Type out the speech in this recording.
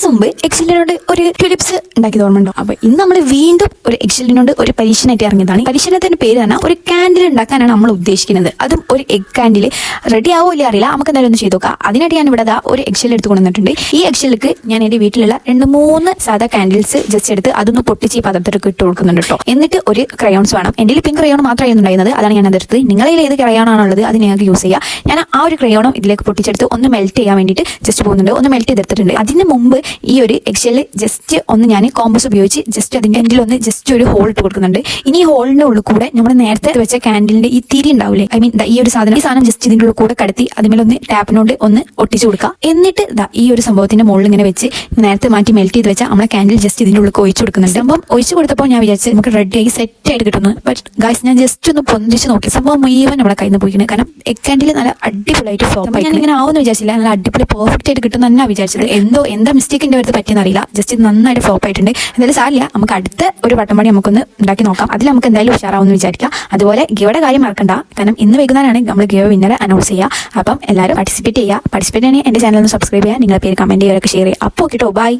മുമ്പ് എക്സലിനോട് ഒരു ട്യൂലിപ്സ് ഉണ്ടാക്കിയത് ഓർമ്മയുണ്ടോ? അപ്പൊ ഇന്ന് നമ്മൾ വീണ്ടും ഒരു എക്സലിനോട് ഒരു പരീക്ഷണമായിട്ട് ഇറങ്ങിയതാണ്. പരീക്ഷണത്തിന്റെ പേര് തന്നെ ഒരു കാൻഡിൽ ഉണ്ടാക്കാനാണ് നമ്മൾ ഉദ്ദേശിക്കുന്നത്. അതും ഒരു എഗ് കാൻഡിൽ. റെഡി ആവോ ഇല്ല അറിയില്ല, നമുക്ക് എന്തായാലും ഒന്ന് ചെയ്ത് നോക്കാം. അതിനായിട്ട് ഞാൻ ഇവിടെ ഒരു എക്സൽ എടുത്ത് കൊണ്ടുവന്നിട്ടുണ്ട്. ഈ എക്സലിലേക്ക് ഞാൻ എന്റെ വീട്ടിലുള്ള 2-3 സാധാ കാൻഡിൽസ് ജസ്റ്റ് എടുത്ത് അതൊന്ന് പൊട്ടിച്ച് ഈ പദത്തിലേക്ക് ഇട്ട് കൊടുക്കുന്നുണ്ട് കേട്ടോ. എന്നിട്ട് ഒരു ക്രയോൺസ് വേണം. എന്റെ പിങ്ക് ക്രയോൺ മാത്രമായിരുന്നു ഉണ്ടായിരുന്നത്, അതാണ് ഞാൻ അതെടുത്തത്. നിങ്ങളിൽ ഏത് ക്രയോൺ ആണുള്ളത് അത് നിങ്ങൾക്ക് യൂസ് ചെയ്യാം. ഞാൻ ആ ഒരു ക്രയോണും ഇതിലേക്ക് പൊട്ടിച്ചെടുത്ത് ഒന്ന് മെൽറ്റ് ചെയ്യാൻ വേണ്ടിയിട്ട് ജസ്റ്റ് പോകുന്നുണ്ട്. ഒന്ന് മെൽറ്റ് ചെയ്തെടുത്തിട്ടുണ്ട്. അതിന് മുമ്പ് ഈ ഒരു എക്സലിൽ ജസ്റ്റ് ഒന്ന് ഞാൻ കോമ്പസ് ഉപയോഗിച്ച് ജസ്റ്റ് അതിന്റെ എൻഡിൽ ഒന്ന് ജസ്റ്റ് ഒരു ഹോൾ ഇട്ട് കൊടുക്കുന്നുണ്ട്. ഇനി ഈ ഹോളിന്റെ ഉള്ളിൽ കൂടെ നമ്മൾ നേരത്തെ വെച്ച കാൻഡിലിന്റെ ഈ തിരി ഉണ്ടാവില്ലേ, ഐ മീൻ ഈ ഒരു സാധനം ജസ്റ്റ് ഇതിന്റെ ഉള്ളിൽ കൂടെ കടത്തി അതിമേലൊന്ന് ടാപ്പിനോട് ഒന്ന് ഒട്ടിച്ചു കൊടുക്കുക. എന്നിട്ട് ഈ ഒരു സംഭവത്തിന്റെ മുകളിൽ ഇങ്ങനെ വെച്ച് നേരത്തെ മാറ്റി മെൽറ്റ് ചെയ്ത് വെച്ചാൽ നമ്മളെ കാൻഡിൽ ജസ്റ്റ് ഇതിന്റെ ഉള്ളിൽ ഒഴിച്ചു കൊടുക്കുന്നുണ്ട്. സംഭവം ഒഴിച്ചു കൊടുത്തപ്പോൾ ഞാൻ വിചാരിച്ചു നമുക്ക് റെഡി ആയി സെറ്റ് ആയിട്ട് കിട്ടുന്നു. ബട്ട് ഗൈസ്, ഞാൻ ജസ്റ്റ് ഒന്ന് പൊന്തിച്ച് നോക്കി, സംഭവം മുഴുവൻ നമ്മളെ കയ്യിൽ നിന്ന് പോയിക്കുന്നത്. കാരണം എഗ് കാൻഡിൽ നല്ല അടിപൊളിയായിട്ട് ഫ്ലോപ്പ് ആയി. ഞാൻ ഇങ്ങനെ ആവുമെന്ന് വിചാരിച്ചില്ല, നല്ല അടിപൊളി പെർഫെക്റ്റ് ആയിട്ട് കിട്ടും തന്നെ വിചാരിച്ചത്. എന്താ മിസ്റ്റേക്കിന്റെ അടുത്ത് പറ്റിയെന്ന് അറിയില്ല, ജസ്റ്റ് നന്നായിട്ട് ഫ്ലോപ്പ് ആയിട്ടുണ്ട്. എന്തായാലും സാരില്ല, നമുക്ക് അടുത്ത ഒരു വട്ടം പണി നമുക്കൊന്ന് ഉണ്ടാക്കി നോക്കാം. അതിൽ നമുക്ക് എന്തായാലും ഉഷാറാവുമെന്ന് വിചാരിക്കാം. അതുപോലെ ഗിവയുടെ കാര്യം മറക്കണ്ട, കാരണം ഇന്ന് വൈകുന്നേരമാണ് നമ്മൾ ഗിവ വിന്നറെ അനൗൺസ് ചെയ്യുക. അപ്പം എല്ലാവരും പാർട്ടിസിപ്പേറ്റ് ചെയ്യുക. പാർട്ടിസിപ്പേറ്റ് ചെയ്യണമെങ്കിൽ എന്റെ ചാനൽ ഒന്ന് സബ്സ്ക്രൈബ് ചെയ്യുക, നിങ്ങളുടെ പേര് കമന്റ് ചെയ്യുക, ഷെയർ ചെയ്യുക. അപ്പോൾ കേട്ടോ, ബൈ.